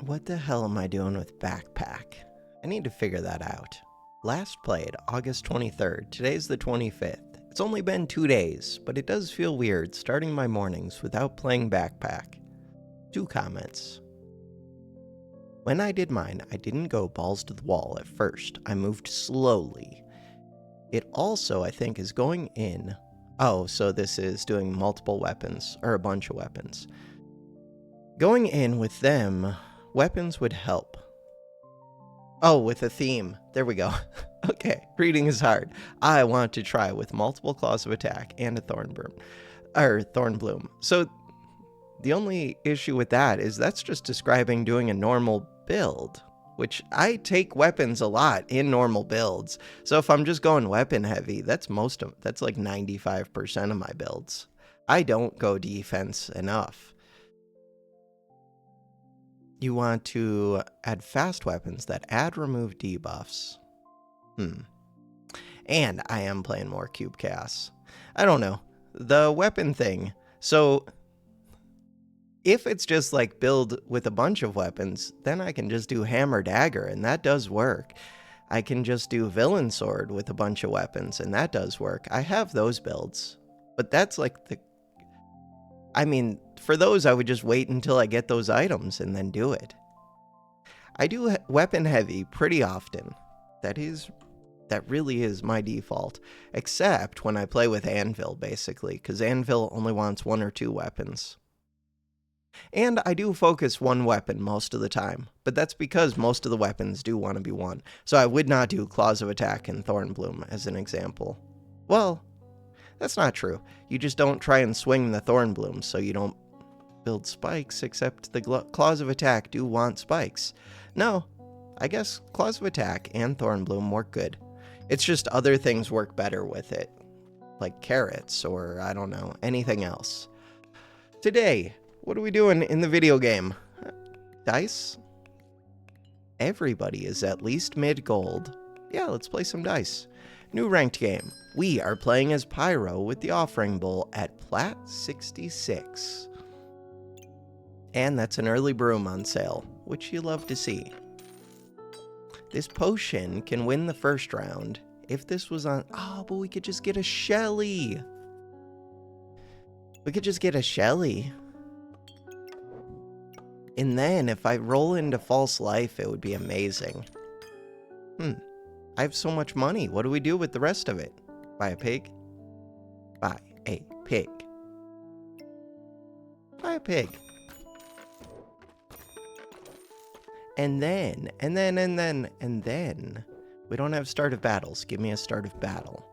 What the hell am I doing with backpack? I need to figure that out. Last played August 23rd. Today's the 25th. It's only been 2 days, but it does feel weird starting my mornings without playing backpack. 2 comments. When I did mine, I didn't go balls to the wall at first. I moved slowly. It also, I think, is going in. Oh, so this is doing multiple weapons, or a bunch of weapons. Going in with them, weapons would help. Oh, with a theme. There we go. Okay, reading is hard. I want to try with multiple claws of attack and a thorn bloom. So the only issue with that is that's just describing doing a normal build, which I take weapons a lot in normal builds. So if I'm just going weapon heavy, that's like 95% of my builds. I don't go defense enough. You want to add fast weapons that add remove debuffs. And I am playing more Cube Chaos. I don't know. The weapon thing. So if it's just like build with a bunch of weapons, then I can just do hammer dagger, and that does work. I can just do villain sword with a bunch of weapons, and that does work. I have those builds. But that's like for those, I would just wait until I get those items and then do it. I do weapon heavy pretty often. That really is my default. Except when I play with Anvil, basically, because Anvil only wants 1 or 2 weapons. And I do focus 1 weapon most of the time, but that's because most of the weapons do want to be 1. So I would not do Claws of Attack and Thornbloom as an example. Well, that's not true. You just don't try and swing the Thornbloom, so you don't build spikes, except the Claws of Attack do want spikes. No, I guess Claws of Attack and Thornbloom work good. It's just other things work better with it, like carrots or, I don't know, anything else. Today, what are we doing in the video game? Dice? Everybody is at least mid-gold. Yeah, let's play some dice. New ranked game. We are playing as Pyro with the Offering Bowl at Plat 66. And that's an early broom on sale, which you love to see. This potion can win the first round. If this was on... Oh, but we could just get a Shelly. We could just get a Shelly. And then if I roll into False Life, it would be amazing. I have so much money. What do we do with the rest of it? Buy a pig? Buy a pig. Buy a pig. And then, we don't have start of battles. Give me a start of battle.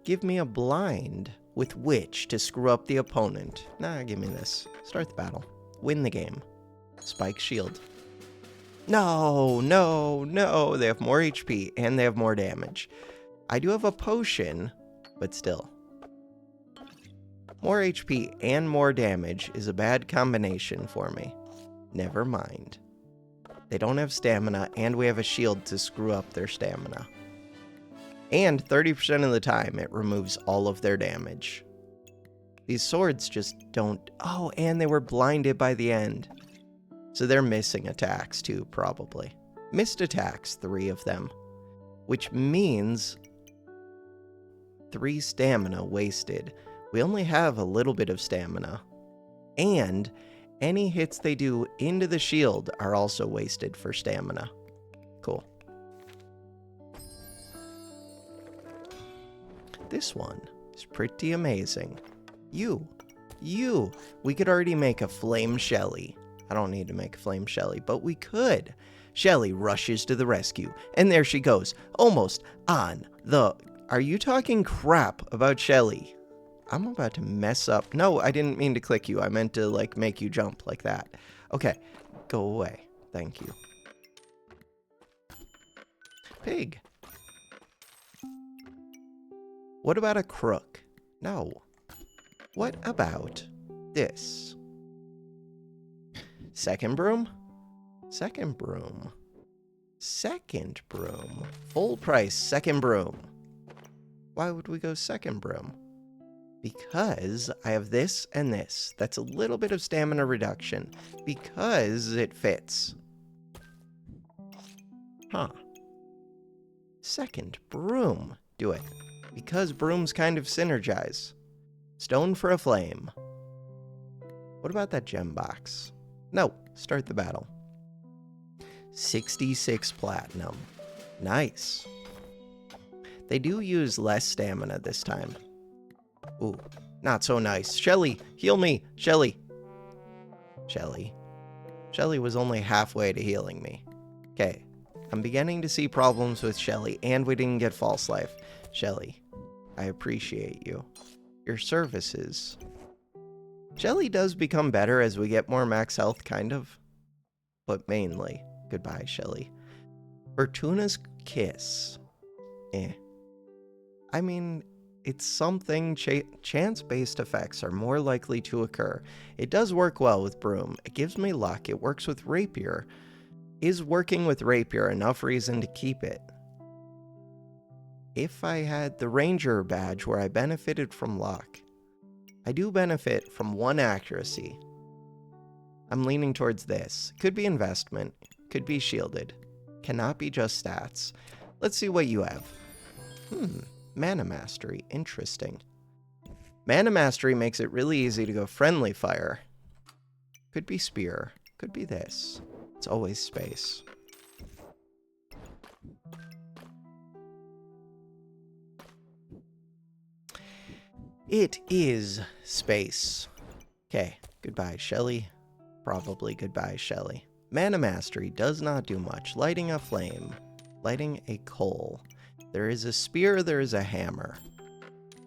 Give me a blind with which to screw up the opponent. Nah, give me this. Start the battle. Win the game. Spike shield. No. They have more HP and they have more damage. I do have a potion, but still. More HP and more damage is a bad combination for me. Never mind. They don't have stamina, and we have a shield to screw up their stamina. And 30% of the time, it removes all of their damage. These swords just don't... Oh, and they were blinded by the end. So they're missing attacks, too, probably. Missed attacks, 3 of them. Which means 3 stamina wasted. We only have a little bit of stamina. And... any hits they do into the shield are also wasted for stamina. Cool. This one is pretty amazing. You. We could already make a Flame Shelly. I don't need to make a Flame Shelly, but we could. Shelly rushes to the rescue, and there she goes, almost on the... Are you talking crap about Shelly? I'm about to mess up. No, I didn't mean to click you. I meant to, like, make you jump like that. Okay, go away. Thank you. Pig. What about a crook? No. What about this? Second broom? Second broom. Second broom. Full price second broom. Why would we go second broom? Because I have this and this. That's a little bit of stamina reduction. Because it fits. Huh. Second, broom. Do it. Because brooms kind of synergize. Stone for a flame. What about that gem box? No, start the battle. 66 platinum. Nice. They do use less stamina this time. Ooh, not so nice. Shelly, heal me. Shelly. Shelly was only halfway to healing me. Okay, I'm beginning to see problems with Shelly, and we didn't get false life. Shelly, I appreciate you. Your services. Shelly does become better as we get more max health, kind of. But mainly, goodbye, Shelly. Fortuna's Kiss. I mean, it's something. Chance-based effects are more likely to occur. It does work well with Broom. It gives me luck. It works with Rapier. Is working with Rapier enough reason to keep it? If I had the Ranger badge where I benefited from luck, I do benefit from 1 accuracy. I'm leaning towards this. Could be investment. Could be shielded. Cannot be just stats. Let's see what you have. Mana Mastery. Interesting. Mana Mastery makes it really easy to go friendly fire. Could be Spear. Could be this. It's always space. It is space. Okay, goodbye, Shelly. Probably goodbye, Shelly. Mana Mastery does not do much. Lighting a flame. Lighting a coal. There is a spear, there is a hammer.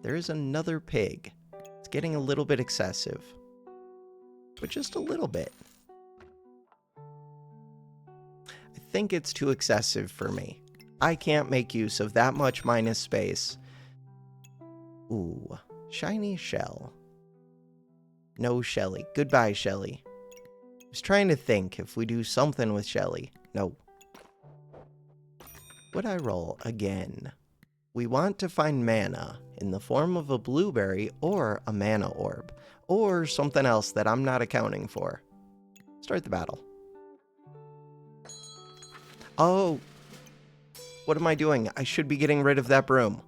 There is another pig. It's getting a little bit excessive. But just a little bit. I think it's too excessive for me. I can't make use of that much minus space. Ooh, shiny shell. No Shelly. Goodbye, Shelly. I was trying to think if we do something with Shelly. No. Would I roll again? We want to find mana in the form of a blueberry or a mana orb, or something else that I'm not accounting for. Start the battle. Oh, what am I doing? I should be getting rid of that broom.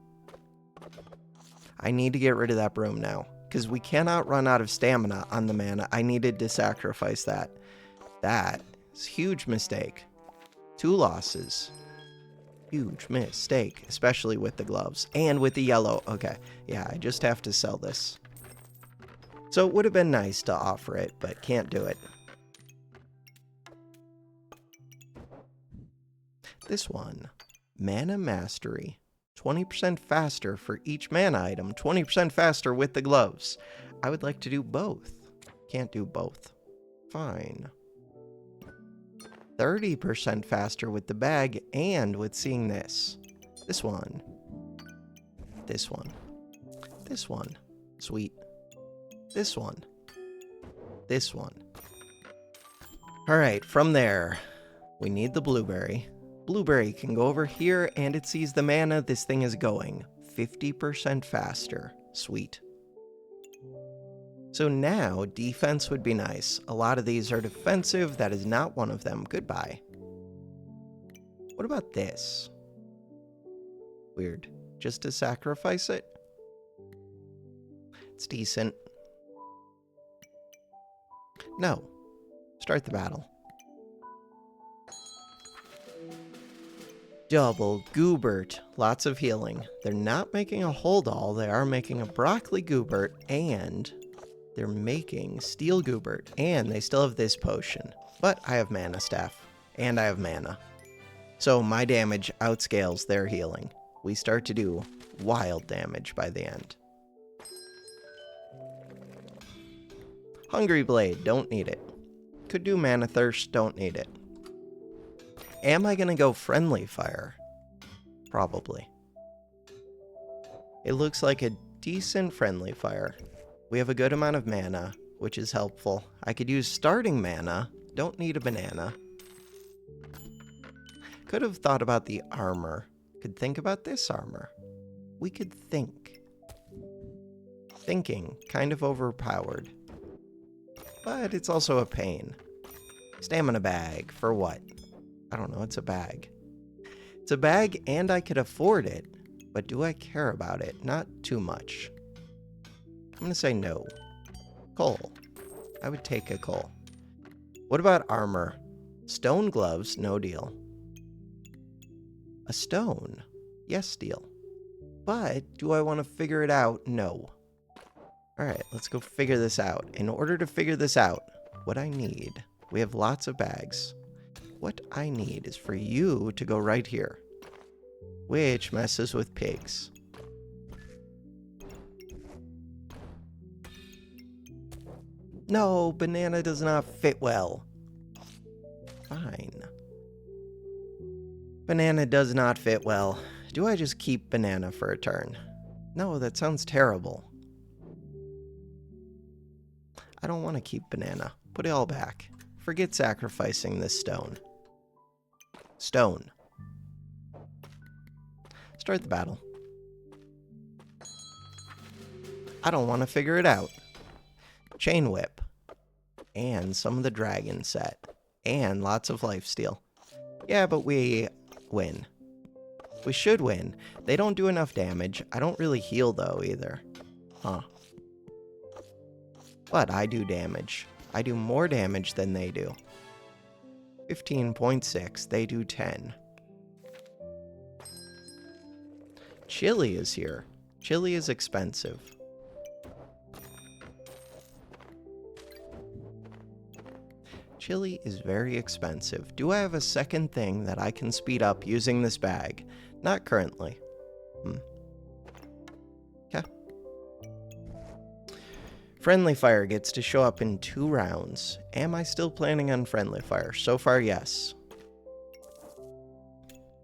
I need to get rid of that broom now, because we cannot run out of stamina on the mana. I needed to sacrifice that. That is a huge mistake. 2 losses. Huge mistake, especially with the gloves and with the yellow. Okay, yeah, I just have to sell this. So it would have been nice to offer it, but can't do it. This one, Mana Mastery. 20% faster for each mana item, 20% faster with the gloves. I would like to do both. Can't do both. Fine. 30% faster with the bag and with seeing this. This one. This one. This one. Sweet. This one. This one. Alright, from there, we need the blueberry. Blueberry can go over here and it sees the mana. This thing is going 50% faster. Sweet. So now, defense would be nice. A lot of these are defensive. That is not one of them. Goodbye. What about this? Weird. Just to sacrifice it? It's decent. No. Start the battle. Double Goobert. Lots of healing. They're not making a Holdall. They are making a Broccoli Goobert, and they're making Steel Goobert, and they still have this potion. But I have Mana Staff, and I have mana. So my damage outscales their healing. We start to do wild damage by the end. Hungry Blade, don't need it. Could do Mana Thirst, don't need it. Am I gonna go Friendly Fire? Probably. It looks like a decent Friendly Fire. We have a good amount of mana, which is helpful. I could use starting mana. Don't need a banana. Could have thought about the armor. Could think about this armor. We could think. Thinking, kind of overpowered. But it's also a pain. Stamina bag, for what? I don't know, it's a bag. It's a bag and I could afford it, but do I care about it? Not too much. I'm gonna say no. Coal. I would take a coal. What about armor? Stone gloves, no deal. A stone? Yes, deal. But do I want to figure it out? No. Alright, let's go figure this out. In order to figure this out, what I need, we have lots of bags. What I need is for you to go right here, which messes with pigs. No, banana does not fit well. Fine. Banana does not fit well. Do I just keep banana for a turn? No, that sounds terrible. I don't want to keep banana. Put it all back. Forget sacrificing this stone. Stone. Start the battle. I don't want to figure it out. Chain whip. And some of the dragon set. And lots of lifesteal. Yeah, but we win. We should win. They don't do enough damage. I don't really heal though either. Huh. But I do damage. I do more damage than they do. 15.6. They do 10. Chili is here. Chili is expensive. Chili is very expensive. Do I have a second thing that I can speed up using this bag? Not currently. Okay. Friendly fire gets to show up in 2 rounds. Am I still planning on friendly fire? So far, yes.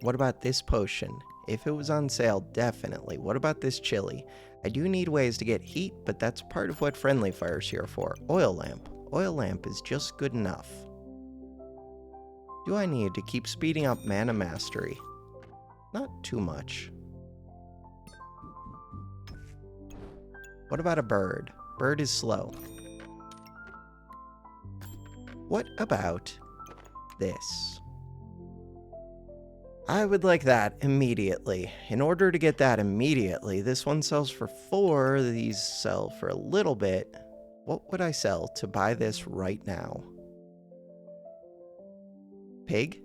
What about this potion? If it was on sale, definitely. What about this chili? I do need ways to get heat, but that's part of what friendly fire's here for. Oil lamp. Oil lamp is just good enough. Do I need to keep speeding up mana mastery? Not too much. What about a bird? Bird is slow. What about this? I would like that immediately. In order to get that immediately, this one sells for 4, these sell for a little bit. What would I sell to buy this right now? Pig?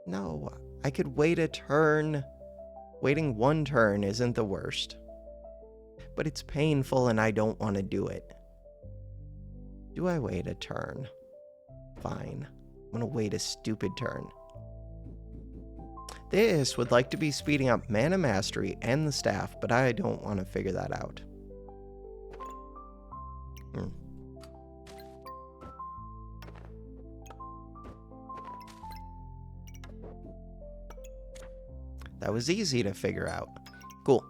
No, I could wait a turn. Waiting 1 turn isn't the worst. But it's painful and I don't want to do it. Do I wait a turn? Fine. I'm gonna wait a stupid turn. This would like to be speeding up mana mastery and the staff, but I don't want to figure that out. That was easy to figure out. Cool.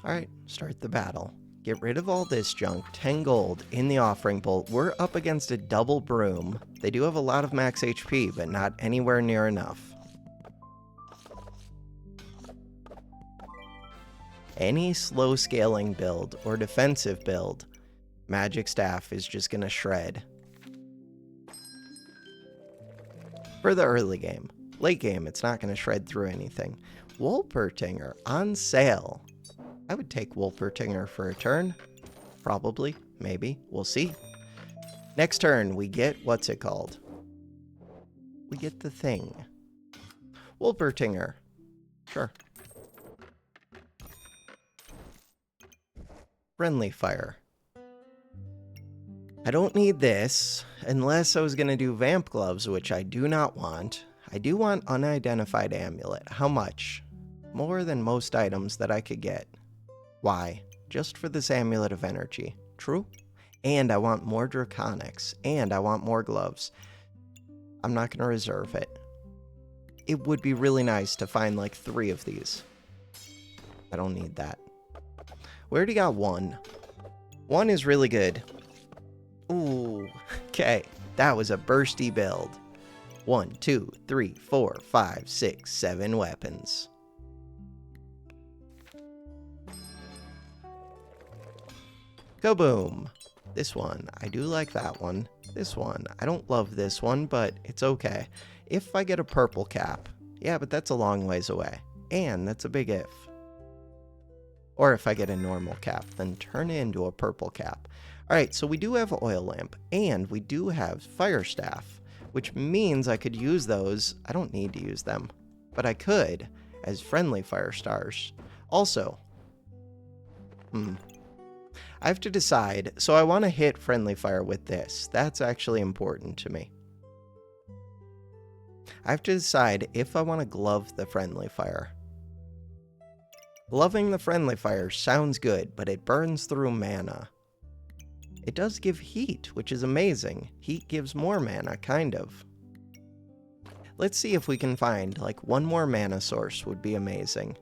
Alright, start the battle. Get rid of all this junk. 10 gold in the offering bolt. We're up against a double broom. They do have a lot of max HP, but not anywhere near enough. Any slow scaling build or defensive build, magic staff is just gonna shred. For the early game. Late game, it's not gonna shred through anything. Wolpertinger on sale. I would take Wolpertinger for a turn. Probably. Maybe. We'll see. Next turn, we get... what's it called? We get the thing. Wolpertinger. Sure. Friendly fire. I don't need this, unless I was going to do Vamp gloves, which I do not want. I do want unidentified amulet. How much? More than most items that I could get. Why? Just for this amulet of energy. True? And I want more draconics. And I want more gloves. I'm not going to reserve it. It would be really nice to find like 3 of these. I don't need that. We already got 1. 1 is really good. Ooh. Okay. That was a bursty build. 1, 2, 3, 4, 5, 6, 7 weapons. Kaboom! This one, I do like that one. This one, I don't love this one, but it's okay. If I get a purple cap, yeah, but that's a long ways away. And that's a big if. Or if I get a normal cap, then turn it into a purple cap. Alright, so we do have an oil lamp, and we do have fire staff, which means I could use those. I don't need to use them, but I could as friendly fire stars. Also, I have to decide. So I want to hit friendly fire with this. That's actually important to me. I have to decide if I want to glove the friendly fire. Gloving the friendly fire sounds good, but it burns through mana. It does give heat, which is amazing. Heat gives more mana, kind of. Let's see if we can find, like, one more mana source would be amazing.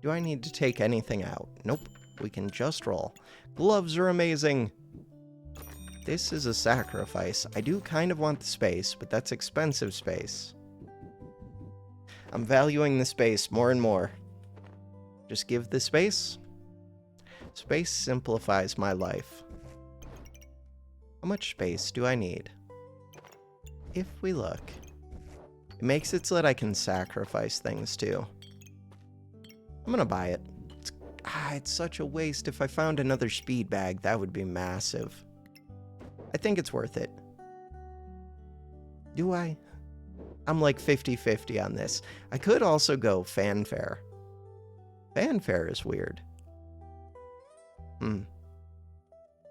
Do I need to take anything out? Nope. We can just roll. Gloves are amazing. This is a sacrifice. I do kind of want the space, but that's expensive space. I'm valuing the space more and more. Just give the space. Space simplifies my life. How much space do I need? If we look, it makes it so that I can sacrifice things too. I'm gonna buy it. It's such a waste. If I found another speed bag, that would be massive. I think it's worth it. Do I? I'm like 50-50 on this. I could also go fanfare. Fanfare is weird.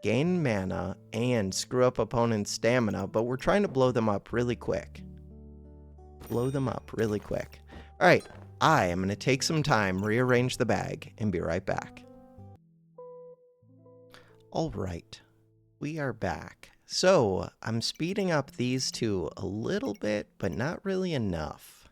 Gain mana and screw up opponent's stamina, but we're trying to blow them up really quick. Blow them up really quick. Alright, I am going to take some time, rearrange the bag, and be right back. Alright, we are back. So, I'm speeding up these two a little bit, but not really enough.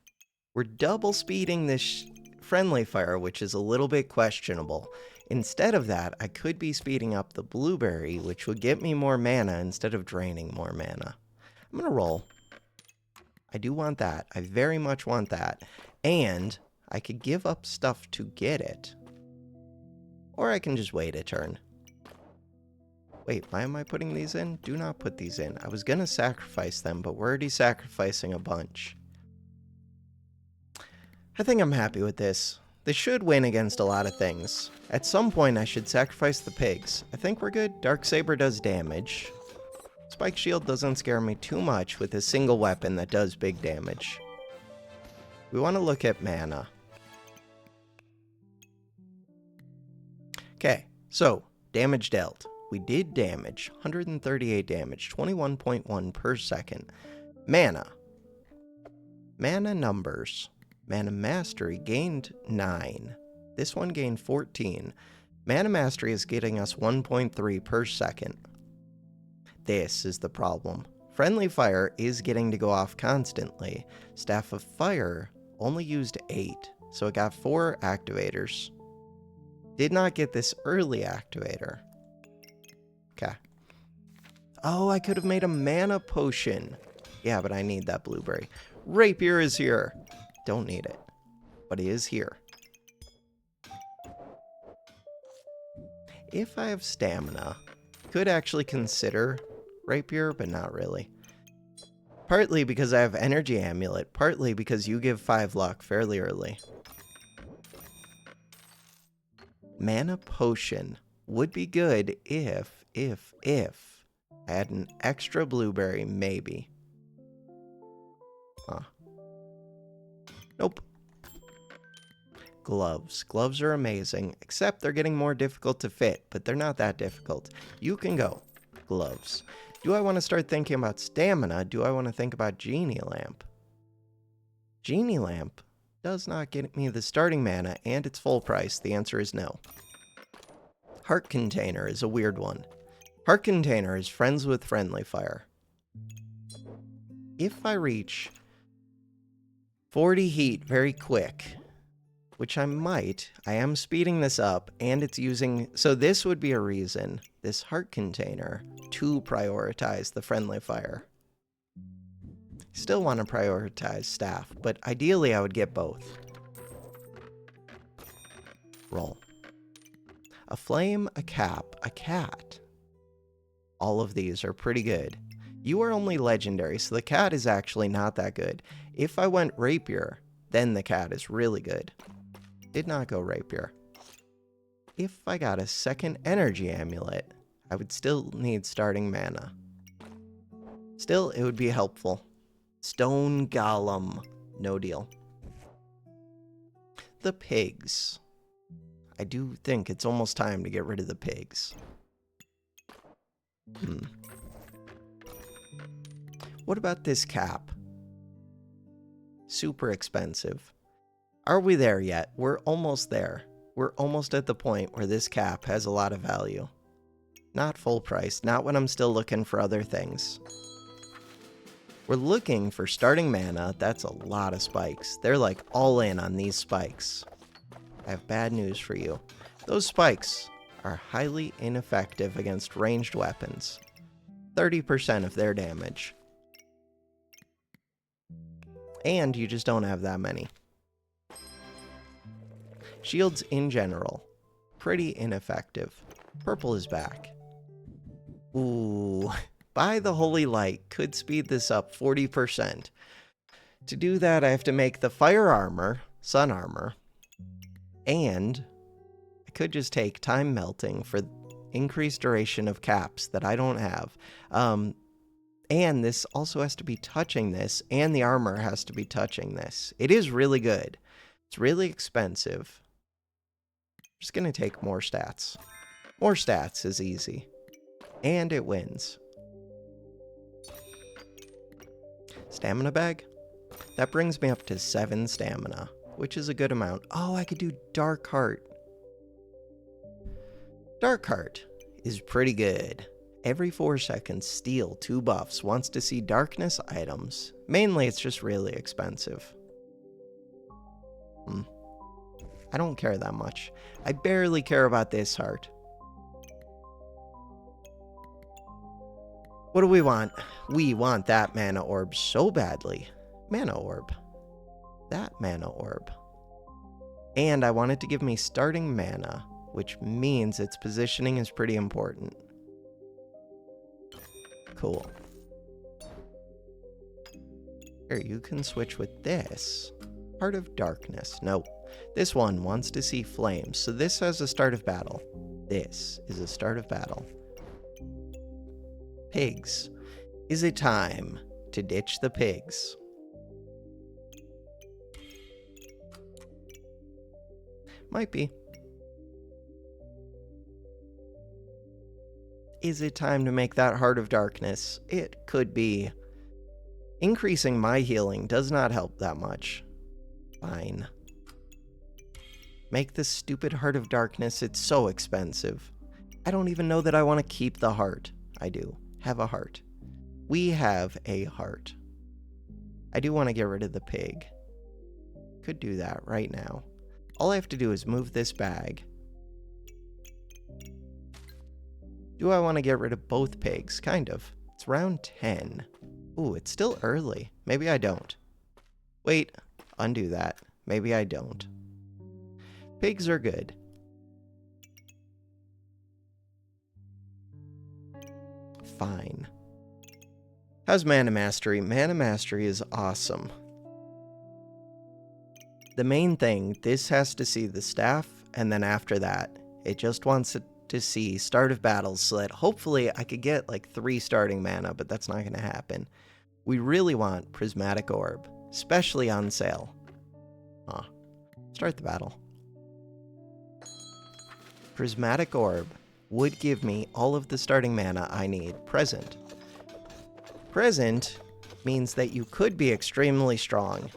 We're double speeding this friendly fire, which is a little bit questionable. Instead of that, I could be speeding up the blueberry, which would get me more mana instead of draining more mana. I'm going to roll. I do want that. I very much want that. And I could give up stuff to get it. Or I can just wait a turn. Wait, why am I putting these in? Do not put these in. I was going to sacrifice them, but we're already sacrificing a bunch. I think I'm happy with this. This should win against a lot of things. At some point, I should sacrifice the pigs. I think we're good. Darksaber does damage. Spike Shield doesn't scare me too much with a single weapon that does big damage. We want to look at mana. Okay, so damage dealt. We did damage. 138 damage. 21.1 per second. Mana. Mana numbers. Mana Mastery gained 9. This one gained 14. Mana Mastery is getting us 1.3 per second. This is the problem. Friendly Fire is getting to go off constantly. Staff of Fire only used 8, so it got 4 activators. Did not get this early activator. Okay. Oh, I could have made a mana potion. Yeah, but I need that blueberry. Rapier is here. Don't need it, but he is here. If I have stamina, could actually consider rapier, but not really. Partly because I have energy amulet, partly because you give 5 luck fairly early. Mana potion would be good if I had an extra blueberry, maybe. Huh. Nope. Gloves. Gloves are amazing, except they're getting more difficult to fit, but they're not that difficult. You can go. Gloves. Do I want to start thinking about stamina? Do I want to think about Genie Lamp? Genie Lamp does not get me the starting mana, and it's full price. The answer is no. Heart Container is a weird one. Heart Container is friends with Friendly Fire. If I reach 40 heat very quick, which I might, I am speeding this up, and it's using, so this would be a reason, this heart container, to prioritize the Friendly Fire. Still want to prioritize staff, but ideally I would get both. Roll. A flame, a cap, a cat. all of these are pretty good. You are only legendary, so the cat is actually not that good. If I went rapier, then the cat is really good. Did not go rapier. If I got a second energy amulet, I would still need starting mana. Still, it would be helpful. Stone Golem. No deal. The pigs. I do think it's almost time to get rid of the pigs. What about this cap? Super expensive. Are we there yet? We're almost there. We're almost at the point where this cap has a lot of value. Not full price, not when I'm still looking for other things. We're looking for starting mana. That's a lot of spikes. They're like all in on these spikes. I have bad news for you. Those spikes are highly ineffective against ranged weapons. 30% of their damage. And you just don't have that many. Shields in general, pretty ineffective. Purple is back. Ooh, By the Holy Light could speed this up 40%. To do that, I have to make the fire armor, sun armor, and I could just take time melting for increased duration of caps that I don't have. And this also has to be touching this, and the armor has to be touching this. It is really good. It's really expensive. I'm just going to take more stats. More stats is easy. And it wins. Stamina bag? That brings me up to 7 stamina, which is a good amount. Oh, I could do Dark Heart. Dark Heart is pretty good. Every 4 seconds, Steel, 2 buffs, wants to see darkness items. Mainly, it's just really expensive. I don't care that much. I barely care about this heart. What do we want? We want that mana orb so badly. Mana orb. That mana orb. And I want it to give me starting mana, which means its positioning is pretty important. Cool. Here, you can switch with this. Heart of Darkness. Nope. This one wants to see flames, so this has a start of battle. This is a start of battle. Pigs. Is it time to ditch the pigs? Might be. Is it time to make that Heart of Darkness? It could be. Increasing my healing does not help that much. Fine. Make this stupid Heart of Darkness. It's so expensive. I don't even know that I want to keep the heart. I do. Have a heart. We have a heart. I do want to get rid of the pig. Could do that right now. All I have to do is move this bag. Do I want to get rid of both pigs? Kind of. It's round 10. Ooh, it's still early. Maybe I don't. Wait, undo that. Maybe I don't. Pigs are good. Fine. How's Mana Mastery? Mana Mastery is awesome. The main thing, this has to see the staff, and then after that, it just wants it to see start of battles so that hopefully I could get like 3 starting mana, but that's not going to happen. We really want Prismatic Orb, especially on sale. Start the battle. Prismatic Orb would give me all of the starting mana I need. Present. Present means that you could be extremely strong.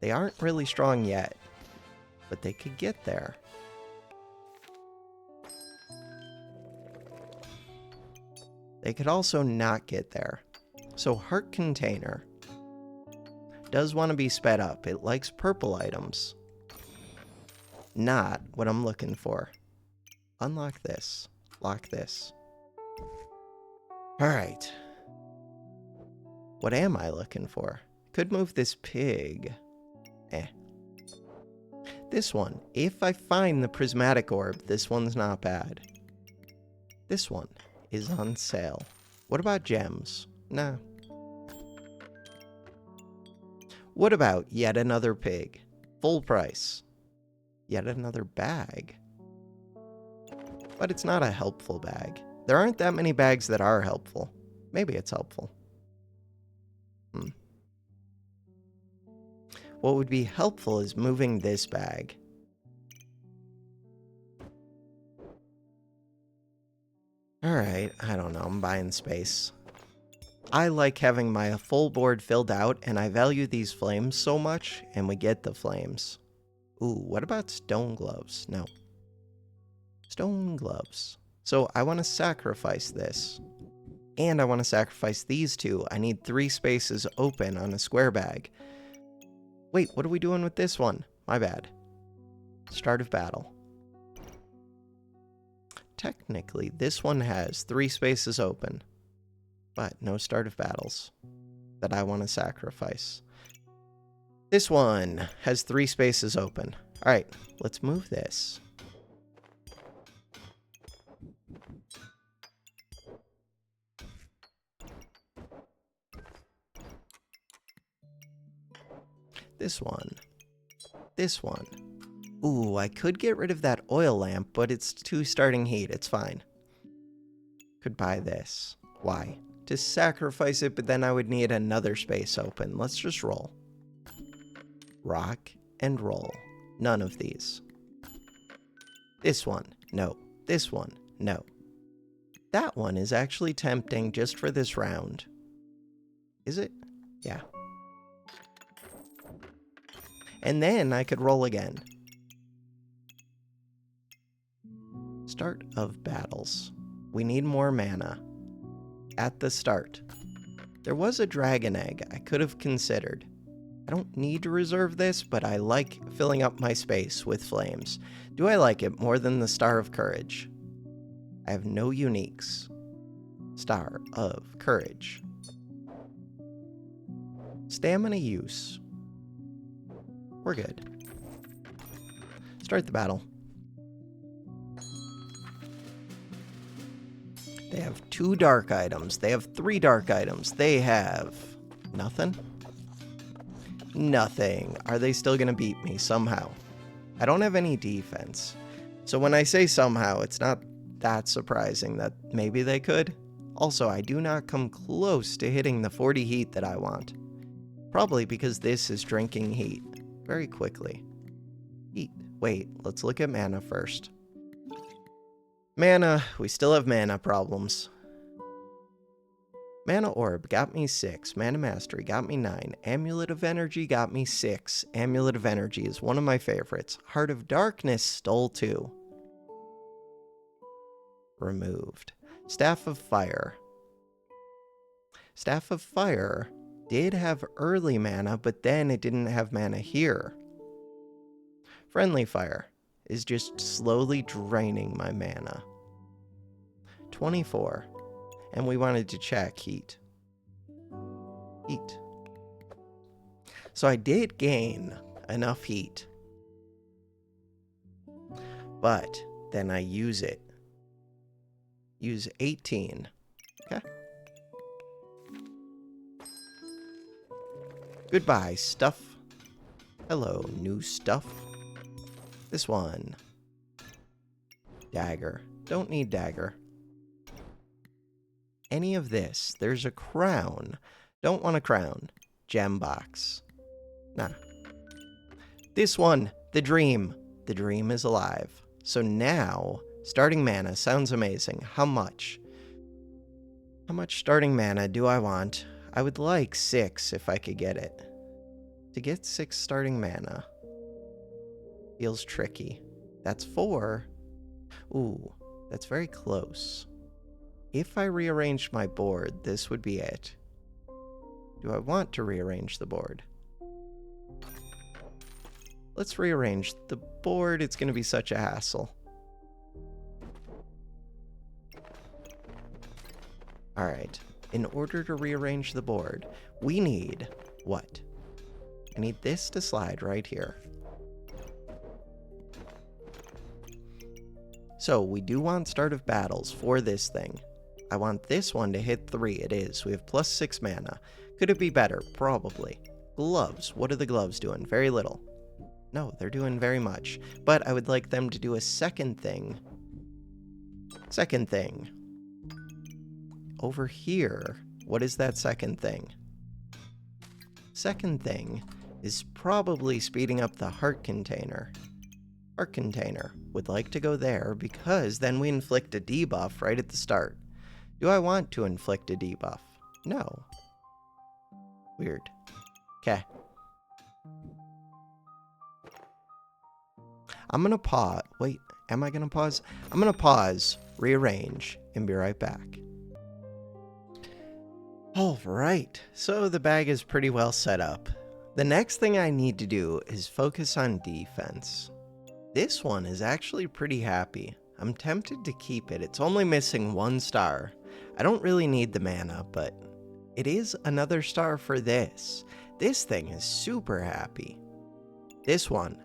They aren't really strong yet, but they could get there. They could also not get there. So Heart Container does want to be sped up. It likes purple items. Not what I'm looking for. Unlock this. Lock this. Alright. What am I looking for? Could move this pig. This one. If I find the Prismatic Orb, this one's not bad. This one. is on sale. What about gems? Nah. What about yet another pig? Full price. Yet another bag. But it's not a helpful bag. There aren't that many bags that are helpful. Maybe it's helpful. What would be helpful is moving this bag. Alright, I don't know, I'm buying space. I like having my full board filled out, and I value these flames so much, and we get the flames. Ooh, what about stone gloves? No. Stone gloves. So I want to sacrifice this. And I want to sacrifice these two. I need 3 spaces open on a square bag. Wait, what are we doing with this one? My bad. Start of battle. Technically, this one has 3 spaces open, but no start of battles that I want to sacrifice. This one has 3 spaces open. All right, let's move this. This one. This one. Ooh, I could get rid of that oil lamp, but it's 2 starting heat. It's fine. Could buy this. Why? To sacrifice it, but then I would need another space open. Let's just roll. Rock and roll. None of these. This one. No. This one. No. That one is actually tempting just for this round. Is it? Yeah. And then I could roll again. Start of battles. We need more mana. At the start. There was a dragon egg I could have considered. I don't need to reserve this, but I like filling up my space with flames. Do I like it more than the Star of Courage? I have no uniques. Star of Courage. Stamina use. We're good. Start the battle. They have 2 dark items. They have 3 dark items. They have nothing. Nothing. Are they still going to beat me somehow? I don't have any defense. So when I say somehow, it's not that surprising that maybe they could. Also, I do not come close to hitting the 40 heat that I want. Probably because this is drinking heat very quickly. Heat. Wait, let's look at mana first. Mana, we still have mana problems. Mana Orb got me 6. Mana Mastery got me 9. Amulet of Energy got me 6. Amulet of Energy is one of my favorites. Heart of Darkness stole 2. Removed. Staff of Fire. Staff of Fire did have early mana, but then it didn't have mana here. Friendly Fire is just slowly draining my mana. 24. And we wanted to check heat. Heat. So I did gain enough heat. But then I use it. Use 18. Okay. Goodbye, stuff. Hello, new stuff. This one. Dagger. Don't need dagger. Any of this. There's a crown. Don't want a crown. Gem box. Nah. This one. The dream. The dream is alive. So now, starting mana sounds amazing. How much? How much starting mana do I want? I would like 6 if I could get it. To get 6 starting mana feels tricky. That's 4. Ooh, that's very close. If I rearranged my board, this would be it. Do I want to rearrange the board? Let's rearrange the board. It's going to be such a hassle. Alright, in order to rearrange the board, we need what? I need this to slide right here. So we do want start of battles for this thing. I want this one to hit 3. It is. We have plus 6 mana. Could it be better? Probably. Gloves. What are the gloves doing? Very little. No, they're doing very much. But I would like them to do a second thing. Second thing. Over here. What is that second thing? Second thing is probably speeding up the heart container. Heart container. Would like to go there because then we inflict a debuff right at the start. Do I want to inflict a debuff? No. Weird. Okay. I'm gonna pause. Wait, am I gonna pause? I'm gonna pause, rearrange, and be right back. Alright, so the bag is pretty well set up. The next thing I need to do is focus on defense. This one is actually pretty happy. I'm tempted to keep it. It's only missing 1 star. I don't really need the mana, but it is another star for this. This thing is super happy. This one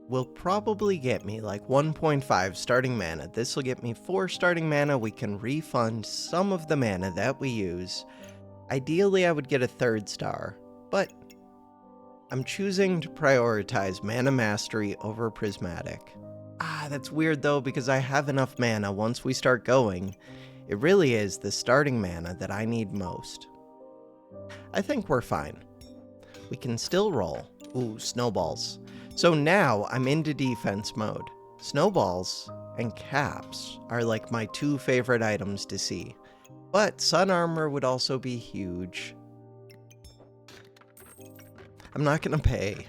will probably get me like 1.5 starting mana. This will get me 4 starting mana. We can refund some of the mana that we use. Ideally, I would get a 3rd star, but I'm choosing to prioritize Mana Mastery over Prismatic. That's weird though, because I have enough mana once we start going. It really is the starting mana that I need most. I think we're fine. We can still roll. Ooh, snowballs. So now I'm into defense mode. Snowballs and caps are like my 2 favorite items to see. But sun armor would also be huge. I'm not gonna pay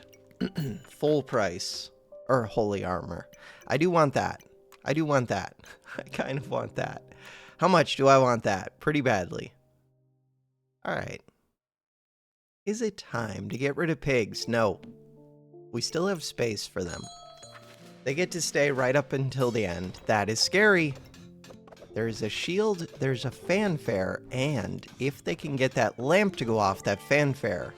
full price or holy armor. I do want that. I do want that. I kind of want that. How much do I want that? Pretty badly. Alright. Is it time to get rid of pigs? No. We still have space for them. They get to stay right up until the end. That is scary. There's a shield, there's a fanfare, and if they can get that lamp to go off, that fanfare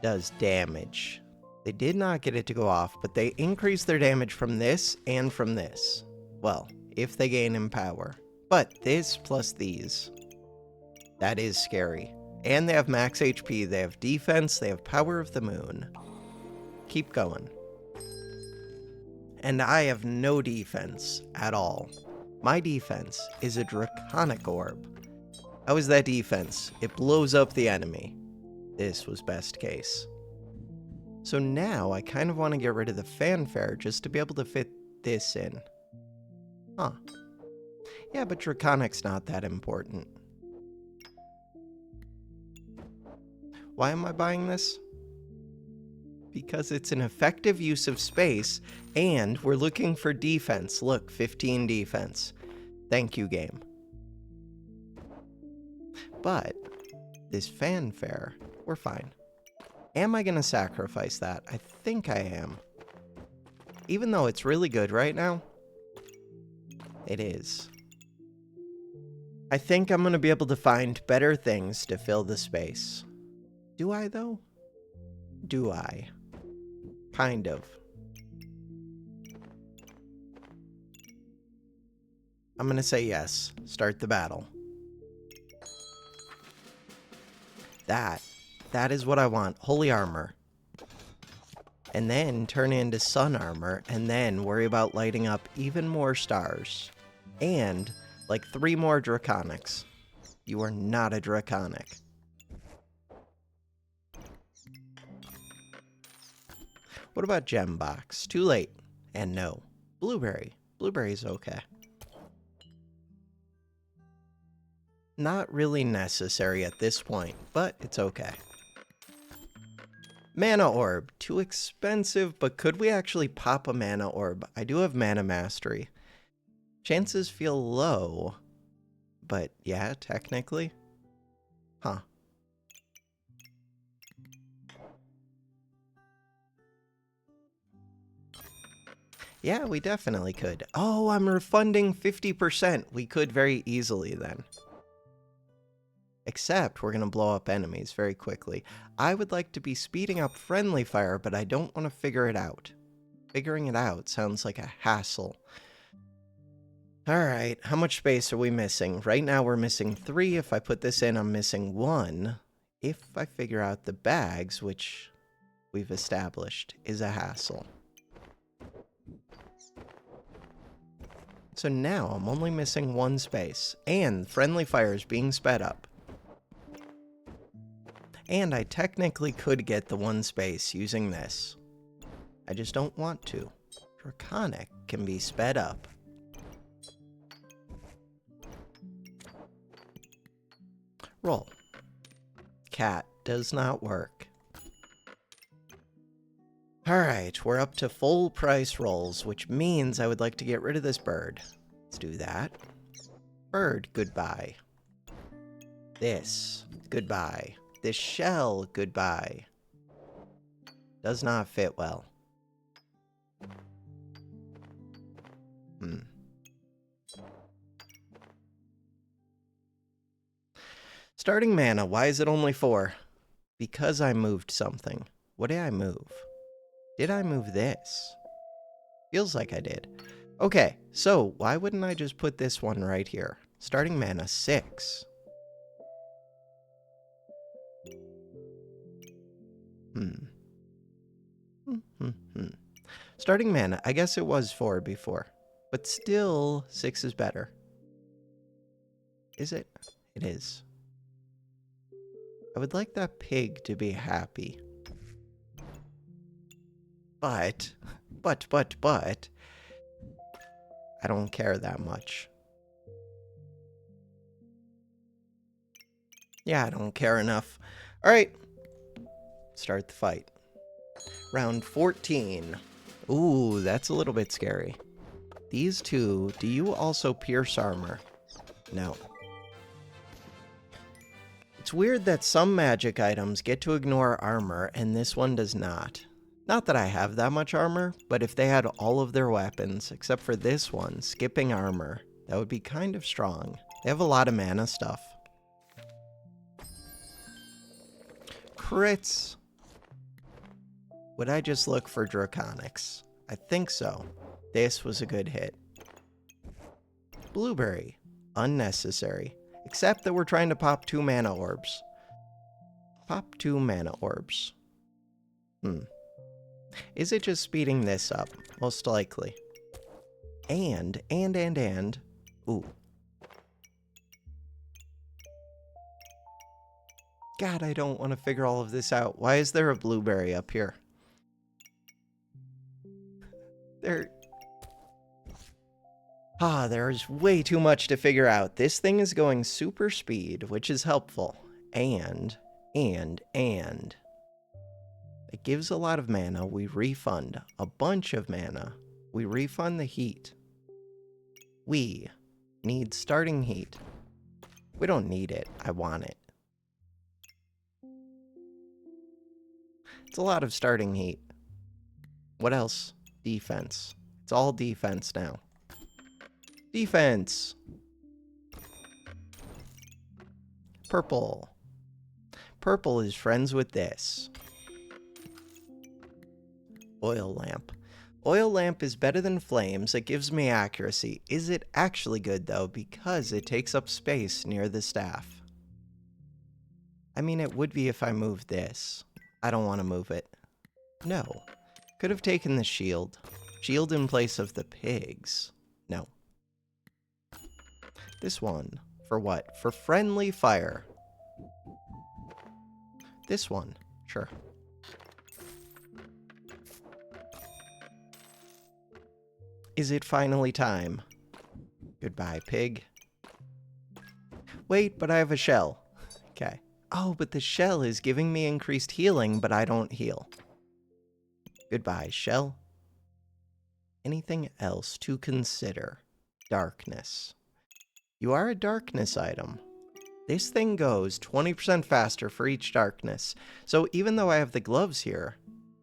does damage. They did not get it to go off, but they increase their damage from this and from this. Well, if they gain in power. But this plus these. That is scary. And they have max HP, they have defense, they have power of the moon. Keep going. And I have no defense at all. My defense is a Draconic Orb. How is that defense? It blows up the enemy. This was best case. So now I kind of want to get rid of the fanfare just to be able to fit this in. Huh. Yeah, but Draconic's not that important. Why am I buying this? Because it's an effective use of space, and we're looking for defense. Look, 15 defense. Thank you, game. But this fanfare, we're fine. Am I going to sacrifice that? I think I am. Even though it's really good right now, it is. I think I'm going to be able to find better things to fill the space. Do I, though? Do I? Kind of. I'm gonna say yes. Start the battle. That is what I want. Holy armor. And then turn into sun armor, and then worry about lighting up even more stars. And, like 3 more Draconics. You are not a Draconic. What about Gem Box? Too late. And no. Blueberry. Blueberry's okay. Not really necessary at this point, but it's okay. Mana Orb. Too expensive, but could we actually pop a Mana Orb? I do have Mana Mastery. Chances feel low, but yeah, technically. Huh. Yeah, we definitely could. Oh, I'm refunding 50%. We could very easily then. Except we're going to blow up enemies very quickly. I would like to be speeding up friendly fire, but I don't want to figure it out. Figuring it out sounds like a hassle. Alright, how much space are we missing? Right now we're missing 3. If I put this in, I'm missing 1. If I figure out the bags, which we've established is a hassle. So now I'm only missing 1 space, and friendly fire is being sped up. And I technically could get the 1 space using this. I just don't want to. Draconic can be sped up. Roll. Cat does not work. Alright, we're up to full price rolls, which means I would like to get rid of this bird. Let's do that. Bird, goodbye. This, goodbye. This shell, goodbye. Does not fit well. Starting mana, why is it only 4? Because I moved something. What did I move? Did I move this? Feels like I did. Okay, so why wouldn't I just put this one right here? Starting mana 6. Starting mana, I guess it was 4 before. But still, 6 is better. Is it? It is. I would like that pig to be happy. But, I don't care that much. Yeah, I don't care enough. Alright. Start the fight. Round 14. Ooh, that's a little bit scary. These two, do you also pierce armor? No. It's weird that some magic items get to ignore armor, and this one does not. Not that I have that much armor, but if they had all of their weapons, except for this one, skipping armor, that would be kind of strong. They have a lot of mana stuff. Crits. Would I just look for Draconics? I think so. This was a good hit. Blueberry. Unnecessary. Except that we're trying to pop 2 mana orbs. Pop 2 mana orbs. Is it just speeding this up? Most likely. And. Ooh. God, I don't want to figure all of this out. Why is there a blueberry up here? There's way too much to figure out. This thing is going super speed, which is helpful. And. It gives a lot of mana. We refund a bunch of mana. We refund the heat. We need starting heat. We don't need it. I want it. It's a lot of starting heat. What else? Defense. It's all defense now. Defense! Purple. Purple is friends with this. Oil lamp. Oil lamp is better than flames. It gives me accuracy. Is it actually good, though? Because it takes up space near the staff. I mean, it would be if I moved this. I don't want to move it. No. Could have taken the shield. Shield in place of the pigs. No. This one. For what? For friendly fire. This one. Sure. Is it finally time? Goodbye, pig. Wait, but I have a shell. Okay. Oh, but the shell is giving me increased healing, but I don't heal. Goodbye, shell. Anything else to consider? Darkness. You are a darkness item. This thing goes 20% faster for each darkness. So even though I have the gloves here,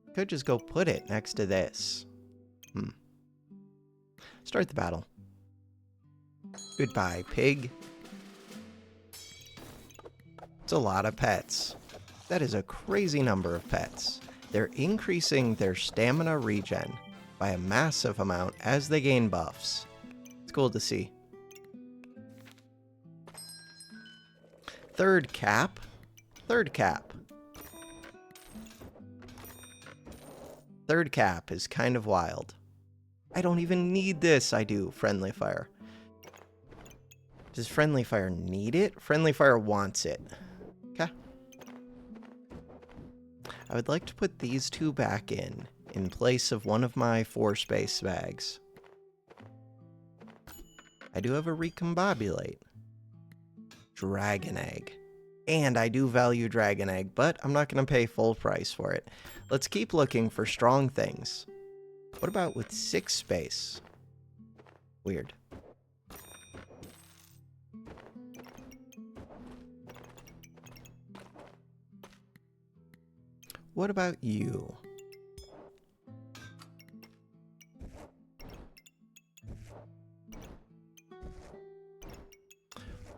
I could just go put it next to this. Start the battle. Goodbye, pig. It's a lot of pets. That is a crazy number of pets. They're increasing their stamina regen by a massive amount as they gain buffs. It's cool to see. Third cap. Third cap. Third cap is kind of wild. I don't even need this. I do. Friendly fire. Does friendly fire need it? Friendly fire wants it. Okay. I would like to put these two back in place of one of my 4-space bags. I do have a recombobulate. Dragon egg. And I do value dragon egg, but I'm not going to pay full price for it. Let's keep looking for strong things. What about with 6 space? Weird. What about you?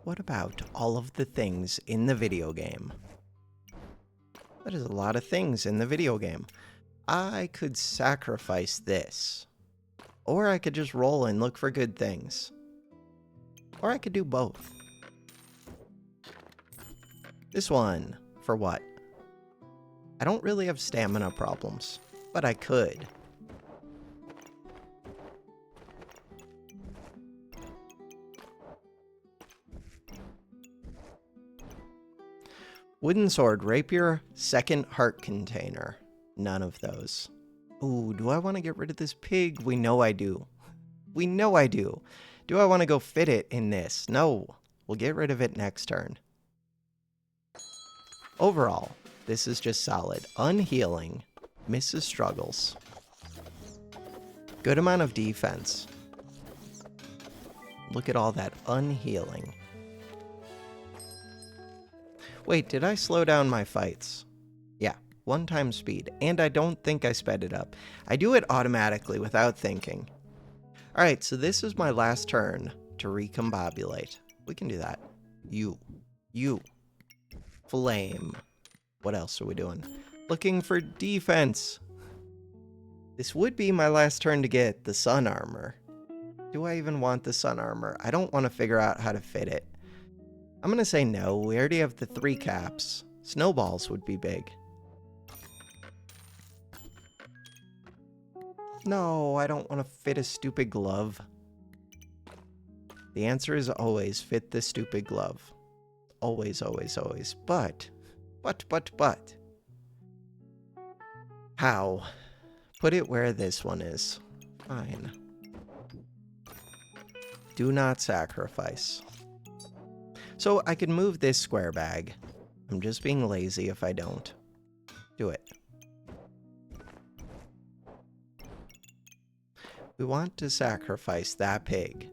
What about all of the things in the video game? That is a lot of things in the video game. I could sacrifice this. Or I could just roll and look for good things. Or I could do both. This one, for what? I don't really have stamina problems, but I could. Wooden sword, rapier, second heart container. None of those. Ooh, do I want to get rid of this pig? We know I do. We know I do. Do I want to go fit it in this? No. We'll get rid of it next turn. Overall, this is just solid. Unhealing. Misses struggles. Good amount of defense. Look at all that unhealing. Wait, did I slow down my fights? Yeah, 1 time speed, and I don't think I sped it up. I do it automatically without thinking. Alright, so this is my last turn to recombobulate. We can do that. You. Flame. What else are we doing? Looking for defense. This would be my last turn to get the sun armor. Do I even want the sun armor? I don't want to figure out how to fit it. I'm going to say no. We already have the 3 caps. Snowballs would be big. No, I don't want to fit a stupid glove. The answer is always fit the stupid glove. Always, always, always. But. How? Put it where this one is. Fine. Do not sacrifice. So I could move this square bag. I'm just being lazy if I don't. Do it. We want to sacrifice that pig.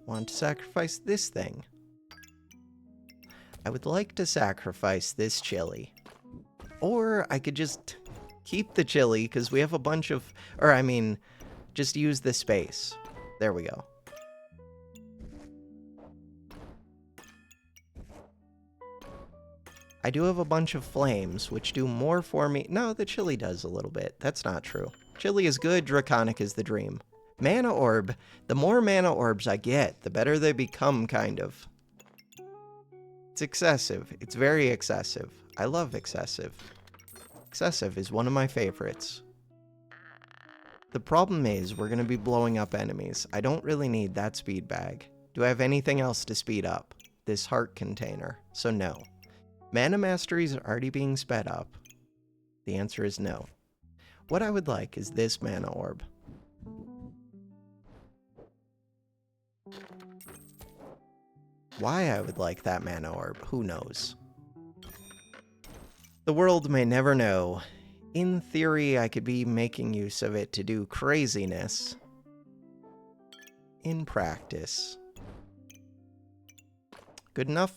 Want to sacrifice this thing. I would like to sacrifice this chili. Or I could just keep the chili because we have a bunch of... Or I mean, just use the space. There we go. I do have a bunch of flames, which do more for me. No, the chili does a little bit. That's not true. Chili is good, draconic is the dream. Mana orb. The more mana orbs I get, the better they become, kind of. It's excessive. It's very excessive. I love excessive. Excessive is one of my favorites. The problem is, we're going to be blowing up enemies. I don't really need that speed bag. Do I have anything else to speed up? This heart container. So no. Mana Mastery is already being sped up. The answer is no. What I would like is this mana orb. Why I would like that mana orb, who knows? The world may never know. In theory, I could be making use of it to do craziness. In practice. Good enough?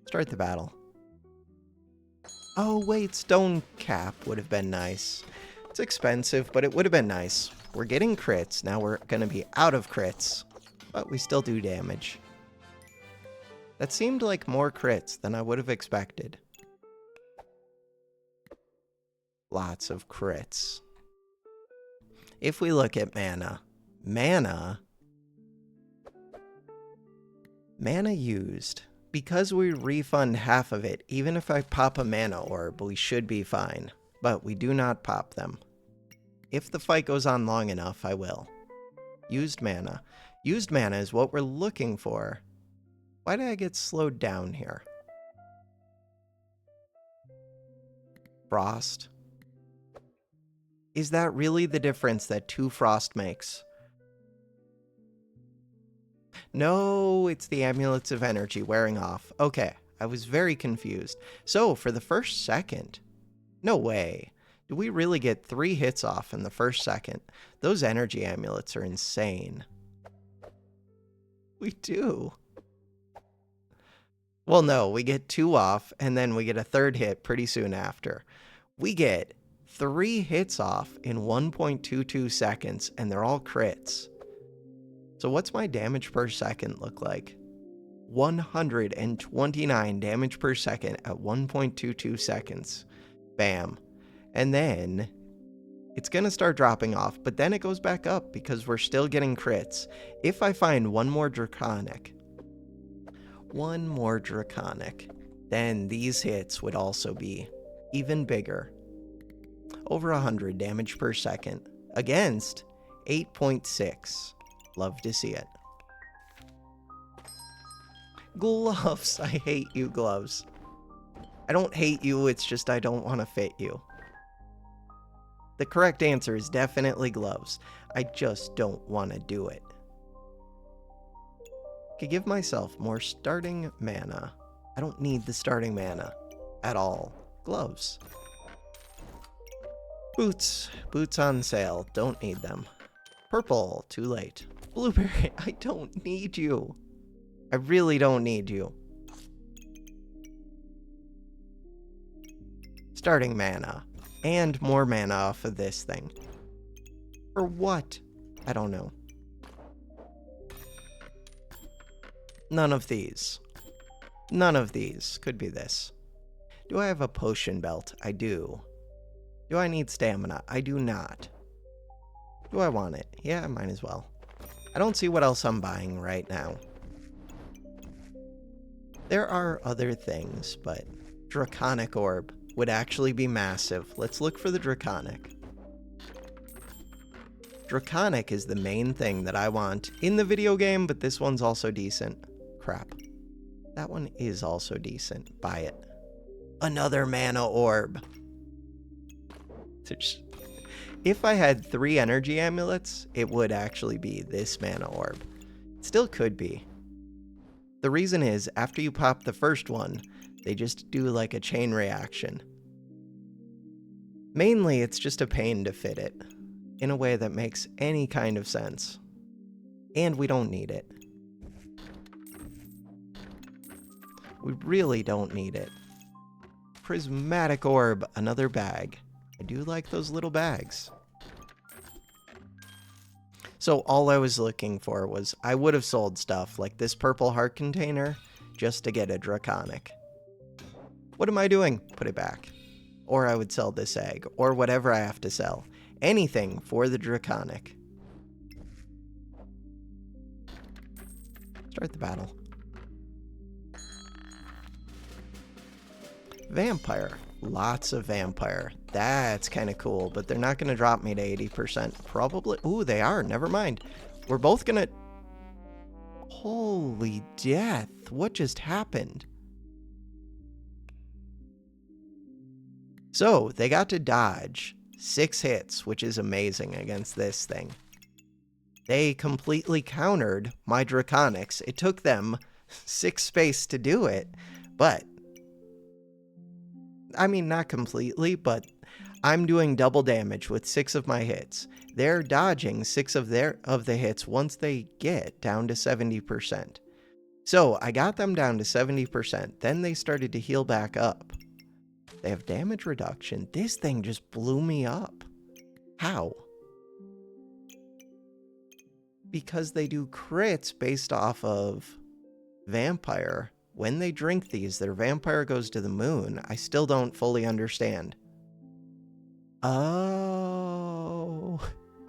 Start the battle. Oh wait, stone cap would have been nice. It's expensive, but it would have been nice. We're getting crits, now we're gonna be out of crits. But we still do damage. That seemed like more crits than I would have expected. lots of crits. If we look at mana used. Because we refund half of it, even if I pop a mana orb, we should be fine. But we do not pop them. If the fight goes on long enough, I will. Used mana. Used mana is what we're looking for. Why did I get slowed down here? Frost. Is that really the difference that 2 frost makes? No, it's the amulets of energy wearing off. Okay, I was very confused. So, for the first second... No way. Do we really get 3 hits off in the first second? Those energy amulets are insane. We do. Well, no, we get 2 off, and then we get a 3rd hit pretty soon after. We get 3 hits off in 1.22 seconds, and they're all crits. So what's my damage per second look like? 129 damage per second at 1.22 seconds. Bam. And then it's going to start dropping off, but then it goes back up because we're still getting crits. If I find one more Draconic, then these hits would also be even bigger. Over 100 damage per second against 8.6. Love to see it. Gloves. I hate you, gloves. I don't hate you, it's just I don't want to fit you. The correct answer is definitely gloves. I just don't want to do it. Could give myself more starting mana. I don't need the starting mana at all. Gloves. Boots. Boots on sale. Don't need them. Purple. Too late. Blueberry. I don't need you. I really don't need you. Starting mana. And more mana off of this thing. For what? I don't know. None of these. None of these. Could be this. Do I have a potion belt? I do. Do I need stamina? I do not. Do I want it? Yeah, I might as well. I don't see what else I'm buying right now. There are other things, but Draconic Orb would actually be massive. Let's look for the Draconic. Draconic is the main thing that I want in the video game, but this one's also decent. Crap. That one is also decent. Buy it. Another mana orb. If I had 3 energy amulets, it would actually be this mana orb. It still could be. The reason is, after you pop the first one, they just do like a chain reaction. Mainly, it's just a pain to fit it, in a way that makes any kind of sense. And we don't need it. We really don't need it. Prismatic Orb, another bag. I do like those little bags. So all I was looking for was, I would have sold stuff like this purple heart container just to get a Draconic. What am I doing? Put it back. Or I would sell this egg, or whatever I have to sell. Anything for the Draconic. Start the battle. Vampire. Lots of vampire. That's kind of cool, but they're not going to drop me to 80%. Probably. Ooh, they are. Never mind. We're both going to... Holy death. What just happened? So, they got to dodge 6 hits, which is amazing against this thing. They completely countered my Draconics. It took them 6 space to do it, but... I mean, not completely, but I'm doing double damage with 6 of my hits. They're dodging 6 of the hits once they get down to 70%. So I got them down to 70%. Then they started to heal back up. They have damage reduction. This thing just blew me up. How? Because they do crits based off of vampire. When they drink these, their vampire goes to the moon. I still don't fully understand. Oh,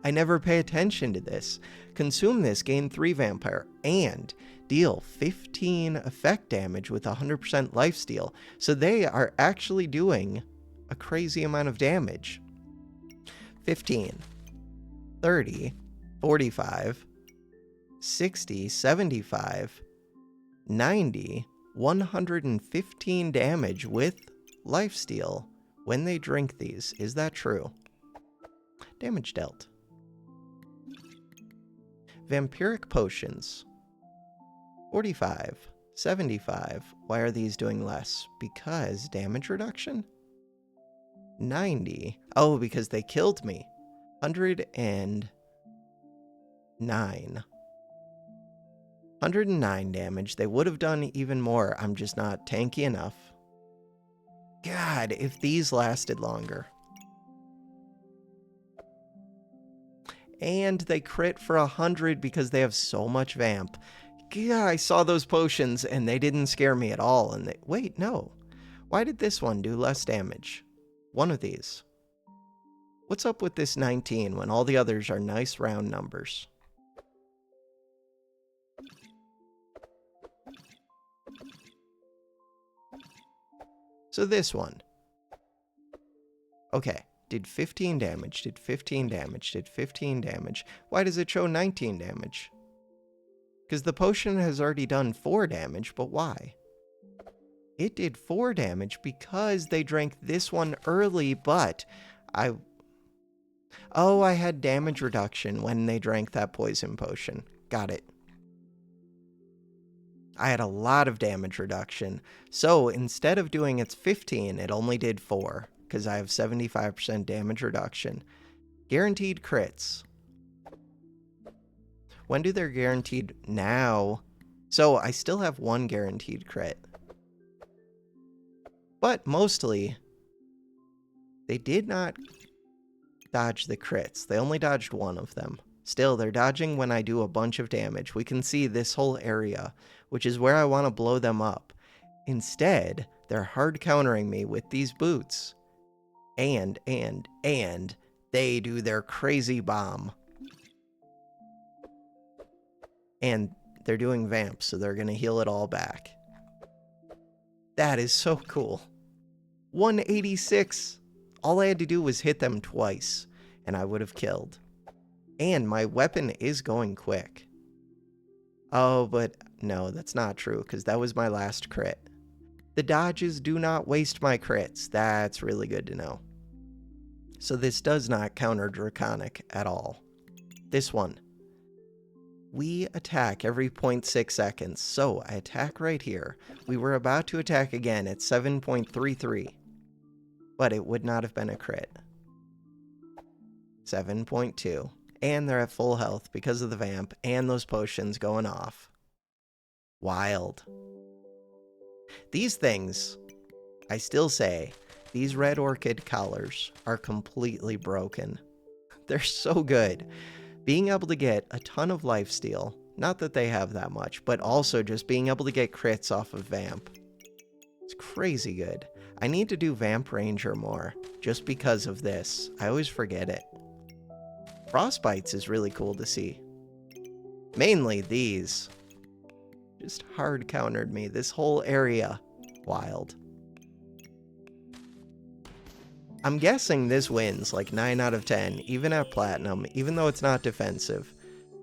I never pay attention to this. Consume this, gain 3 vampire, and deal 15 effect damage with 100% lifesteal. So they are actually doing a crazy amount of damage. 15, 30, 45, 60, 75, 90, 115 damage with lifesteal when they drink these. Is that true? Damage dealt. Vampiric potions. 45, 75. Why are these doing less? Because damage reduction? 90. Oh, because they killed me. 109. 109 damage. They would have done even more. I'm just not tanky enough. God, if these lasted longer. And they crit for 100 because they have so much vamp. Yeah, I saw those potions and they didn't scare me at all. And wait, no. Why did this one do less damage? One of these. What's up with this 19 when all the others are nice round numbers? So this one. Okay, did 15 damage, did 15 damage, did 15 damage. Why does it show 19 damage? Because the potion has already done 4 damage, but why? It did 4 damage because they drank this one early, but Oh, I had damage reduction when they drank that poison potion. Got it. I had a lot of damage reduction. So instead of doing its 15, it only did 4, because I have 75% damage reduction. Guaranteed crits. When do they're guaranteed? Now. So I still have 1 guaranteed crit. But mostly, they did not dodge the crits. They only dodged 1 of them. Still, they're dodging when I do a bunch of damage. We can see this whole area, which is where I want to blow them up. Instead, they're hard countering me with these boots. And they do their crazy bomb. And they're doing Vamp, so they're going to heal it all back. That is so cool. 186. All I had to do was hit them twice, and I would have killed. And my weapon is going quick. Oh, but no, that's not true, because that was my last crit. The dodges do not waste my crits. That's really good to know. So this does not counter Draconic at all. This one. We attack every 0.6 seconds, so I attack right here. We were about to attack again at 7.33, but it would not have been a crit. 7.2. And they're at full health because of the vamp and those potions going off. Wild. These things, I still say, these red orchid collars are completely broken. They're so good. Being able to get a ton of lifesteal, not that they have that much, but also just being able to get crits off of vamp. It's crazy good. I need to do Vamp Ranger more, just because of this. I always forget it. Frostbites is really cool to see. Mainly these. Just hard countered me. This whole area. Wild. I'm guessing this wins like 9 out of 10, even at Platinum, even though it's not defensive.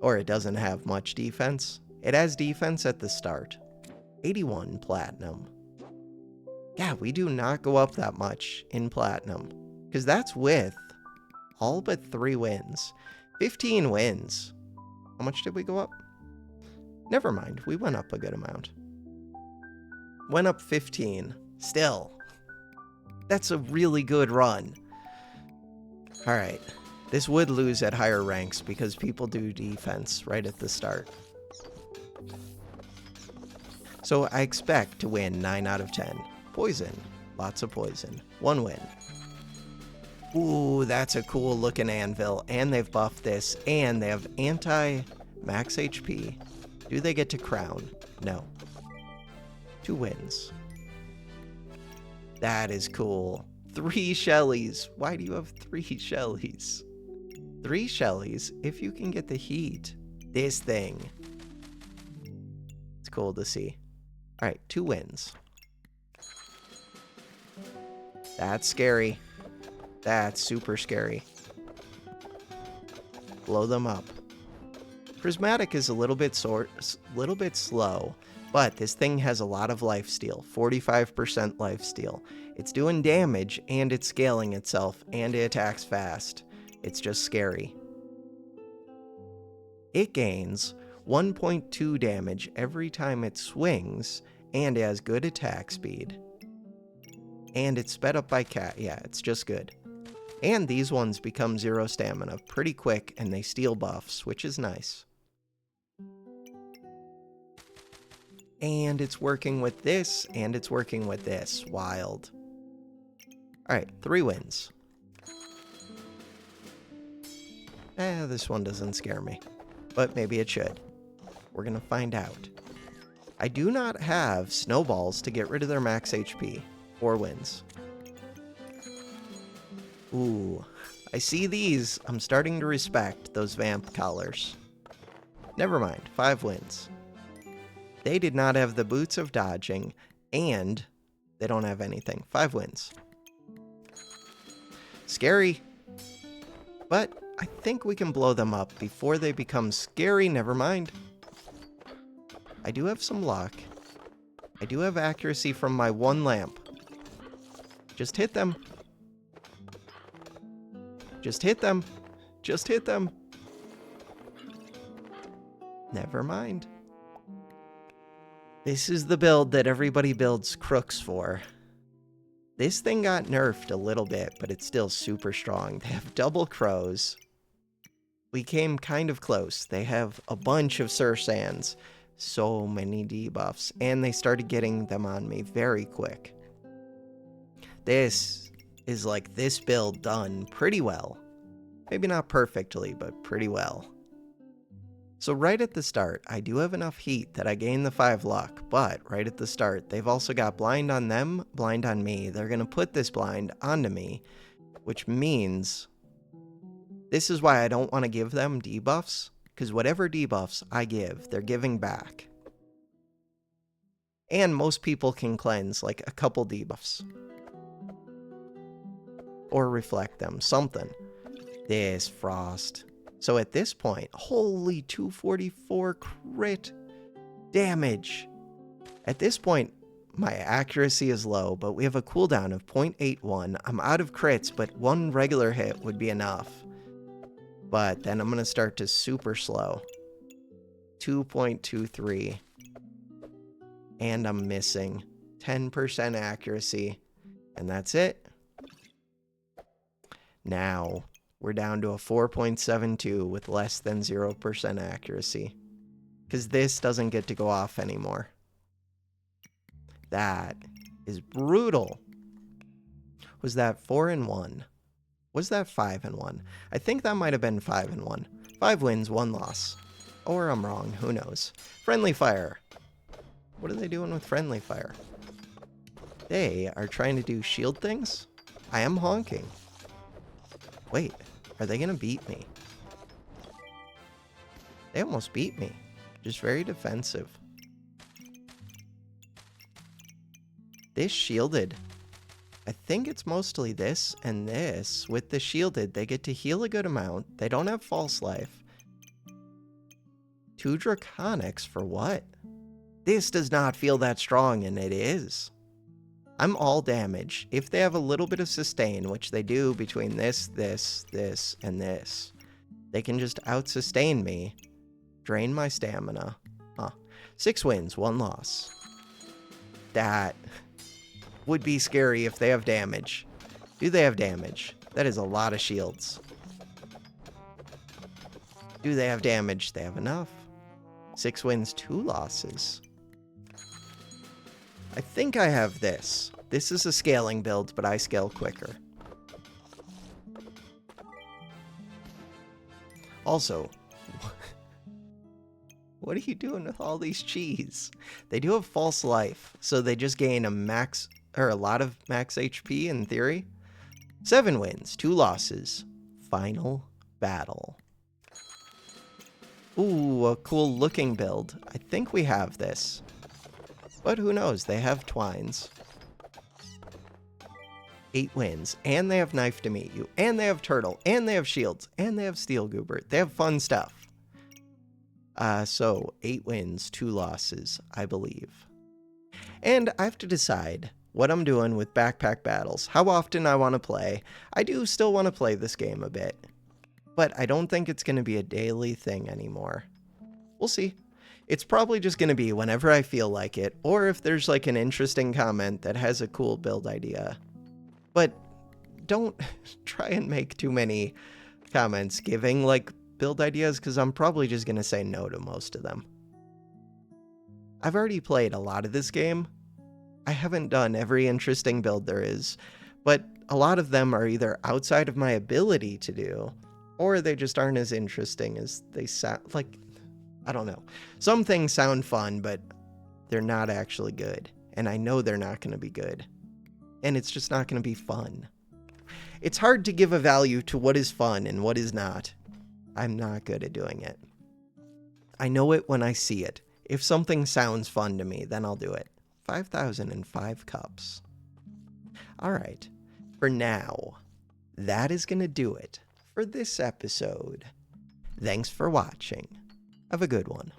Or it doesn't have much defense. It has defense at the start. 81 Platinum. Yeah, we do not go up that much in Platinum. Because that's with all but 3 wins. 15 wins. How much did we go up? Never mind, we went up a good amount. Went up 15. Still. That's a really good run. Alright. This would lose at higher ranks because people do defense right at the start. So I expect to win 9 out of 10. Poison. Lots of poison. 1 win. Ooh, that's a cool looking anvil. And they've buffed this. And they have anti-max HP. Do they get to crown? No. 2 wins. That is cool. 3 Shellys. Why do you have 3 Shellys? 3 Shellys if you can get the heat. This thing. It's cool to see. Alright, 2 wins. That's scary. That's super scary. Blow them up. Prismatic is a little bit slow, but this thing has a lot of lifesteal. 45% lifesteal. It's doing damage, and it's scaling itself, and it attacks fast. It's just scary. It gains 1.2 damage every time it swings, and it has good attack speed. And it's sped up by cat. Yeah, it's just good. And these ones become 0 stamina pretty quick, and they steal buffs, which is nice. And it's working with this, and it's working with this. Wild. Alright, 3 wins. This one doesn't scare me. But maybe it should. We're gonna find out. I do not have snowballs to get rid of their max HP. 4 wins. Ooh, I see these. I'm starting to respect those Vamp collars. Never mind, 5 wins. They did not have the boots of dodging, and they don't have anything. 5 wins. Scary. But I think we can blow them up before they become scary. Never mind. I do have some luck. I do have accuracy from my 1 lamp. Just hit them. Just hit them. Just hit them. Never mind. This is the build that everybody builds crooks for. This thing got nerfed a little bit, but it's still super strong. They have double crows. We came kind of close. They have a bunch of Sursands. So many debuffs. And they started getting them on me very quick. This is like this build done pretty well. Maybe not perfectly, but pretty well. So right at the start, I do have enough heat that I gain the 5 luck, but right at the start, they've also got blind on them, blind on me. They're going to put this blind onto me, which means this is why I don't want to give them debuffs, because whatever debuffs I give, they're giving back. And most people can cleanse like a couple debuffs. Or reflect them, something. This frost. So at this point, holy 244 crit damage. At this point, my accuracy is low, but we have a cooldown of 0.81. I'm out of crits, but 1 regular hit would be enough. But then I'm going to start to super slow. 2.23. And I'm missing 10% accuracy. And that's it. Now, we're down to a 4.72 with less than 0% accuracy. Because this doesn't get to go off anymore. That is brutal. Was that 4 and 1? Was that 5 and 1? I think that might have been 5 and 1. 5 wins, 1 loss. Or I'm wrong, who knows. Friendly fire. What are they doing with friendly fire? They are trying to do shield things? I am honking. Wait, are they gonna beat me? They almost beat me. Just very defensive. This shielded. I think it's mostly this and this. With the shielded, they get to heal a good amount. They don't have false life. 2 draconics for what? This does not feel that strong, and it is. I'm all damage. If they have a little bit of sustain, which they do between this, this, this, and this, they can just out-sustain me, drain my stamina. 6 wins, 1 loss. That would be scary if they have damage. Do they have damage? That is a lot of shields. Do they have damage? They have enough. 6 wins, 2 losses. I think I have this. This is a scaling build, but I scale quicker. Also, what are you doing with all these cheese? They do have false life, so they just gain a lot of max HP in theory. 7 wins, 2 losses. Final battle. Ooh, a cool looking build. I think we have this. But who knows? They have twines. 8 wins. And they have knife to meet you. And they have turtle. And they have shields. And they have steel goober. They have fun stuff. So 8 wins, 2 losses, I believe. And I have to decide what I'm doing with backpack battles, how often I want to play. I do still want to play this game a bit, but I don't think it's going to be a daily thing anymore. We'll see. It's probably just going to be whenever I feel like it, or if there's like an interesting comment that has a cool build idea. But don't try and make too many comments giving like build ideas, because I'm probably just going to say no to most of them. I've already played a lot of this game. I haven't done every interesting build there is, but a lot of them are either outside of my ability to do, or they just aren't as interesting as they sound. Like, I don't know. Some things sound fun, but they're not actually good. And I know they're not going to be good. And it's just not going to be fun. It's hard to give a value to what is fun and what is not. I'm not good at doing it. I know it when I see it. If something sounds fun to me, then I'll do it. 5,005 cups. All right. For now, that is going to do it for this episode. Thanks for watching. Have a good one.